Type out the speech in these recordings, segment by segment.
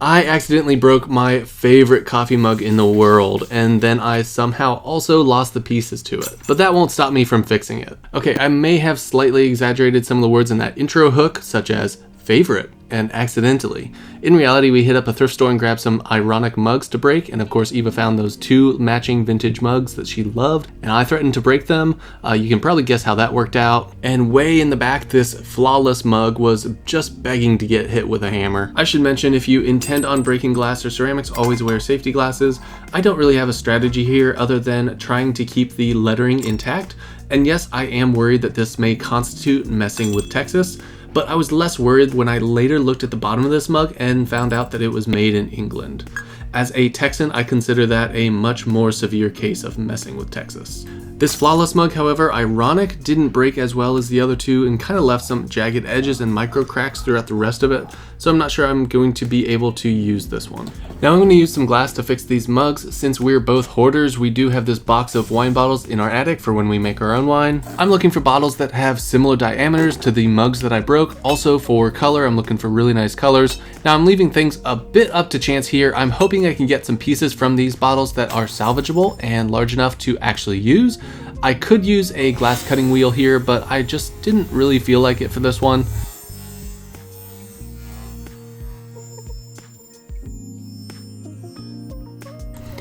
I accidentally broke my favorite coffee mug in the world, and then I somehow also lost the pieces to it. But that won't stop me from fixing it. Okay, I may have slightly exaggerated some of the words in that intro hook, such as favorite and accidentally. In reality, we hit up a thrift store and grabbed some ironic mugs to break, and of course Eva found those 2 matching vintage mugs that she loved, and I threatened to break them. You can probably guess how that worked out. And way in the back, this flawless mug was just begging to get hit with a hammer. I should mention, if you intend on breaking glass or ceramics, always wear safety glasses. I don't really have a strategy here other than trying to keep the lettering intact, and yes, I am worried that this may constitute messing with Texas, but I was less worried when I later looked at the bottom of this mug and found out that it was made in England. As a Texan, I consider that a much more severe case of messing with Texas. This flawless mug, however, ironic, didn't break as well as the other 2 and kind of left some jagged edges and micro cracks throughout the rest of it, so I'm not sure I'm going to be able to use this one. Now I'm going to use some glass to fix these mugs. Since we're both hoarders, we do have this box of wine bottles in our attic for when we make our own wine. I'm looking for bottles that have similar diameters to the mugs that I broke. Also for color, I'm looking for really nice colors. Now I'm leaving things a bit up to chance here. I'm hoping I can get some pieces from these bottles that are salvageable and large enough to actually use. I could use a glass cutting wheel here, but I just didn't really feel like it for this one.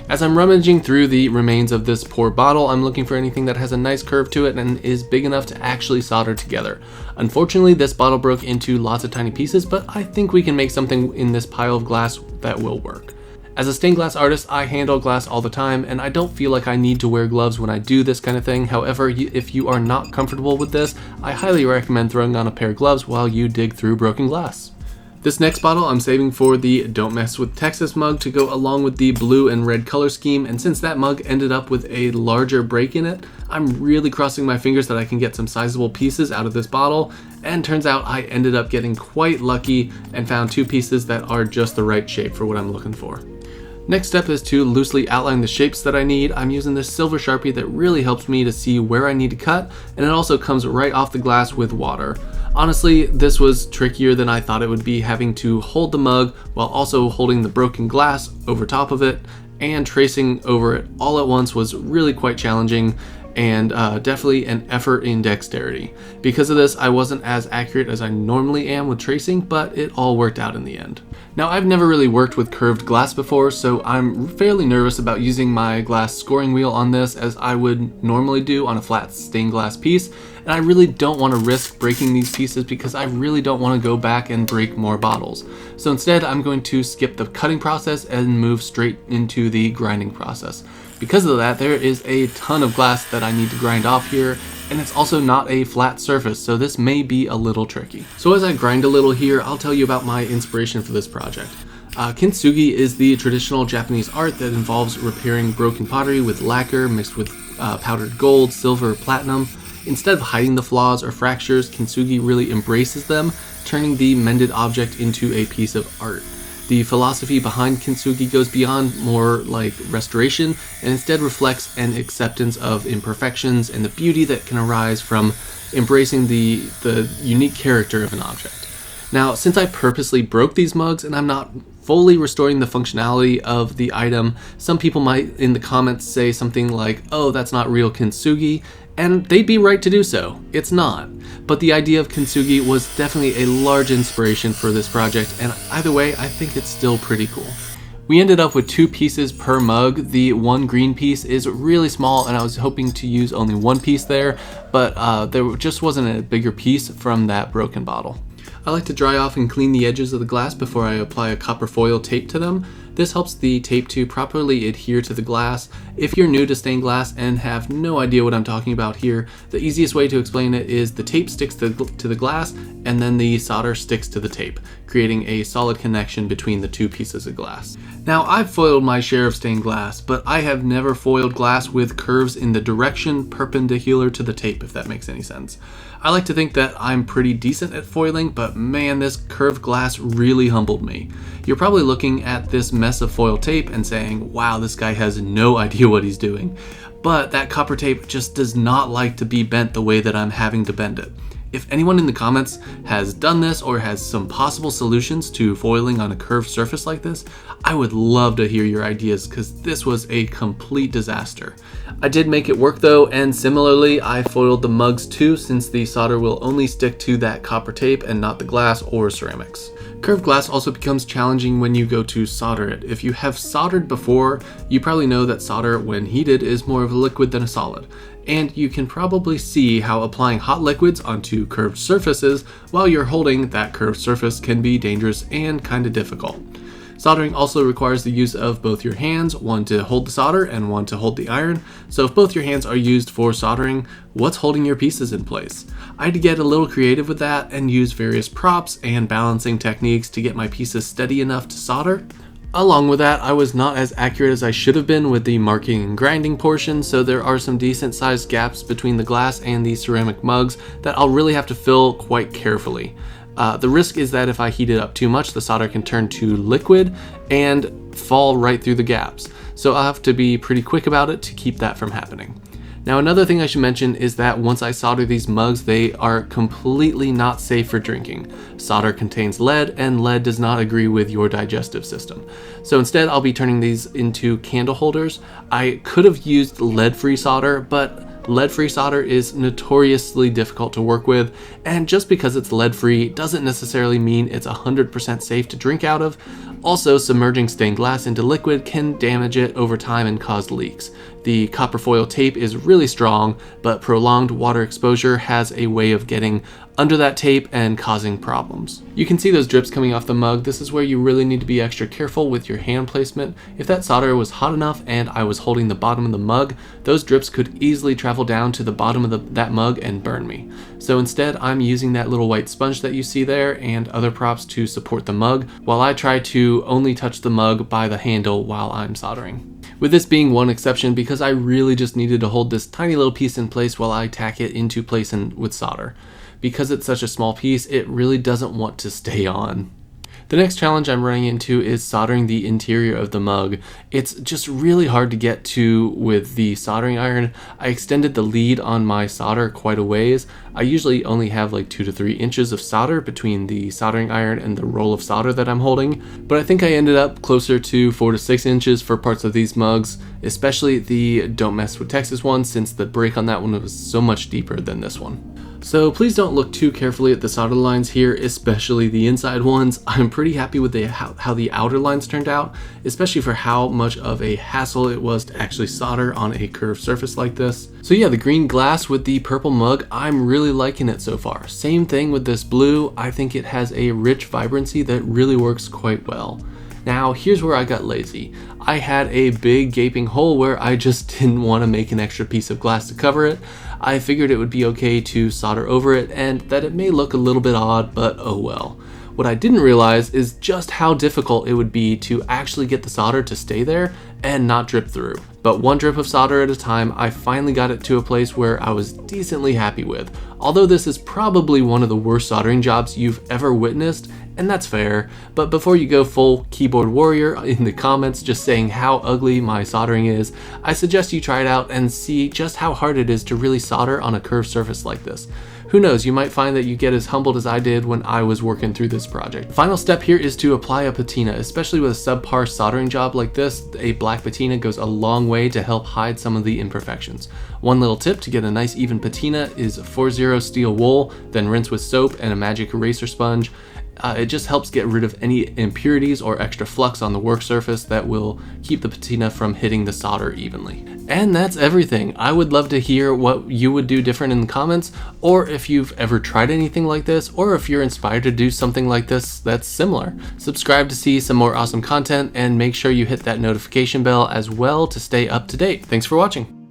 As I'm rummaging through the remains of this poor bottle, I'm looking for anything that has a nice curve to it and is big enough to actually solder together. Unfortunately, this bottle broke into lots of tiny pieces, but I think we can make something in this pile of glass that will work. As a stained glass artist, I handle glass all the time, and I don't feel like I need to wear gloves when I do this kind of thing. However, if you are not comfortable with this, I highly recommend throwing on a pair of gloves while you dig through broken glass. This next bottle I'm saving for the Don't Mess with Texas mug to go along with the blue and red color scheme, and since that mug ended up with a larger break in it, I'm really crossing my fingers that I can get some sizable pieces out of this bottle, and turns out I ended up getting quite lucky and found 2 pieces that are just the right shape for what I'm looking for. Next step is to loosely outline the shapes that I need. I'm using this silver Sharpie that really helps me to see where I need to cut, and it also comes right off the glass with water. Honestly, this was trickier than I thought it would be, having to hold the mug while also holding the broken glass over top of it, and tracing over it all at once was really quite challenging, and definitely an effort in dexterity. Because of this, I wasn't as accurate as I normally am with tracing, but it all worked out in the end. Now, I've never really worked with curved glass before, so I'm fairly nervous about using my glass scoring wheel on this as I would normally do on a flat stained glass piece, and I really don't want to risk breaking these pieces because I really don't want to go back and break more bottles. So instead, I'm going to skip the cutting process and move straight into the grinding process. Because of that, there is a ton of glass that I need to grind off here, and it's also not a flat surface, so this may be a little tricky. So as I grind a little here, I'll tell you about my inspiration for this project. Kintsugi is the traditional Japanese art that involves repairing broken pottery with lacquer mixed with powdered gold, silver, or platinum. Instead of hiding the flaws or fractures, Kintsugi really embraces them, turning the mended object into a piece of art. The philosophy behind Kintsugi goes beyond more like restoration and instead reflects an acceptance of imperfections and the beauty that can arise from embracing the unique character of an object. Now, since I purposely broke these mugs and I'm not fully restoring the functionality of the item, some people might in the comments say something like, "Oh, that's not real Kintsugi," and they'd be right to do so. It's not. But the idea of Kintsugi was definitely a large inspiration for this project, and either way, I think it's still pretty cool. We ended up with 2 pieces per mug. The one green piece is really small, and I was hoping to use only 1 piece there, but there just wasn't a bigger piece from that broken bottle. I like to dry off and clean the edges of the glass before I apply a copper foil tape to them. This helps the tape to properly adhere to the glass. If you're new to stained glass and have no idea what I'm talking about here, the easiest way to explain it is the tape sticks to the glass and then the solder sticks to the tape, creating a solid connection between the 2 pieces of glass. Now, I've foiled my share of stained glass, but I have never foiled glass with curves in the direction perpendicular to the tape, if that makes any sense. I like to think that I'm pretty decent at foiling, but man, this curved glass really humbled me. You're probably looking at this mess of foil tape and saying, wow, this guy has no idea what he's doing. But that copper tape just does not like to be bent the way that I'm having to bend it. If anyone in the comments has done this or has some possible solutions to foiling on a curved surface like this, I would love to hear your ideas because this was a complete disaster. I did make it work though, and similarly I foiled the mugs too, since the solder will only stick to that copper tape and not the glass or ceramics. Curved glass also becomes challenging when you go to solder it. If you have soldered before, you probably know that solder, when heated, is more of a liquid than a solid. And you can probably see how applying hot liquids onto curved surfaces while you're holding that curved surface can be dangerous and kind of difficult. Soldering also requires the use of both your hands, one to hold the solder and one to hold the iron. So if both your hands are used for soldering, what's holding your pieces in place? I had to get a little creative with that and use various props and balancing techniques to get my pieces steady enough to solder. Along with that, I was not as accurate as I should have been with the marking and grinding portion, so there are some decent sized gaps between the glass and the ceramic mugs that I'll really have to fill quite carefully. The risk is that if I heat it up too much, the solder can turn to liquid and fall right through the gaps. So I'll have to be pretty quick about it to keep that from happening. Now, another thing I should mention is that once I solder these mugs, they are completely not safe for drinking. Solder contains lead, and lead does not agree with your digestive system. So instead, I'll be turning these into candle holders. I could have used lead-free solder, but lead-free solder is notoriously difficult to work with, and just because it's lead-free doesn't necessarily mean it's 100% safe to drink out of. Also, submerging stained glass into liquid can damage it over time and cause leaks. The copper foil tape is really strong, but prolonged water exposure has a way of getting under that tape and causing problems. You can see those drips coming off the mug. This is where you really need to be extra careful with your hand placement. If that solder was hot enough and I was holding the bottom of the mug, those drips could easily travel down to the bottom of that mug and burn me. So instead, I'm using that little white sponge that you see there and other props to support the mug, while I try to only touch the mug by the handle while I'm soldering. With this being one exception, because I really just needed to hold this tiny little piece in place while I tack it into place with solder. Because it's such a small piece, it really doesn't want to stay on. The next challenge I'm running into is soldering the interior of the mug. It's just really hard to get to with the soldering iron. I extended the lead on my solder quite a ways. I usually only have like 2 to 3 inches of solder between the soldering iron and the roll of solder that I'm holding, but I think I ended up closer to 4 to 6 inches for parts of these mugs, especially the Don't Mess with Texas one, since the break on that one was so much deeper than this one. So please don't look too carefully at the solder lines here, especially the inside ones. I'm pretty happy with how the outer lines turned out, especially for how much of a hassle it was to actually solder on a curved surface like this. So yeah, the green glass with the purple mug, I'm really liking it so far. Same thing with this blue. I think it has a rich vibrancy that really works quite well. Now, here's where I got lazy. I had a big gaping hole where I just didn't want to make an extra piece of glass to cover it. I figured it would be okay to solder over it and that it may look a little bit odd, but oh well. What I didn't realize is just how difficult it would be to actually get the solder to stay there and not drip through. But one drip of solder at a time, I finally got it to a place where I was decently happy with. Although this is probably one of the worst soldering jobs you've ever witnessed, and that's fair, but before you go full keyboard warrior in the comments just saying how ugly my soldering is, I suggest you try it out and see just how hard it is to really solder on a curved surface like this. Who knows, you might find that you get as humbled as I did when I was working through this project. Final step here is to apply a patina, especially with a subpar soldering job like this. A black patina goes a long way to help hide some of the imperfections. One little tip to get a nice even patina is 4-0 steel wool, then rinse with soap and a magic eraser sponge. It just helps get rid of any impurities or extra flux on the work surface that will keep the patina from hitting the solder evenly. And that's everything. I would love to hear what you would do different in the comments, or if you've ever tried anything like this, or if you're inspired to do something like this that's similar. Subscribe to see some more awesome content, and make sure you hit that notification bell as well to stay up to date. Thanks for watching.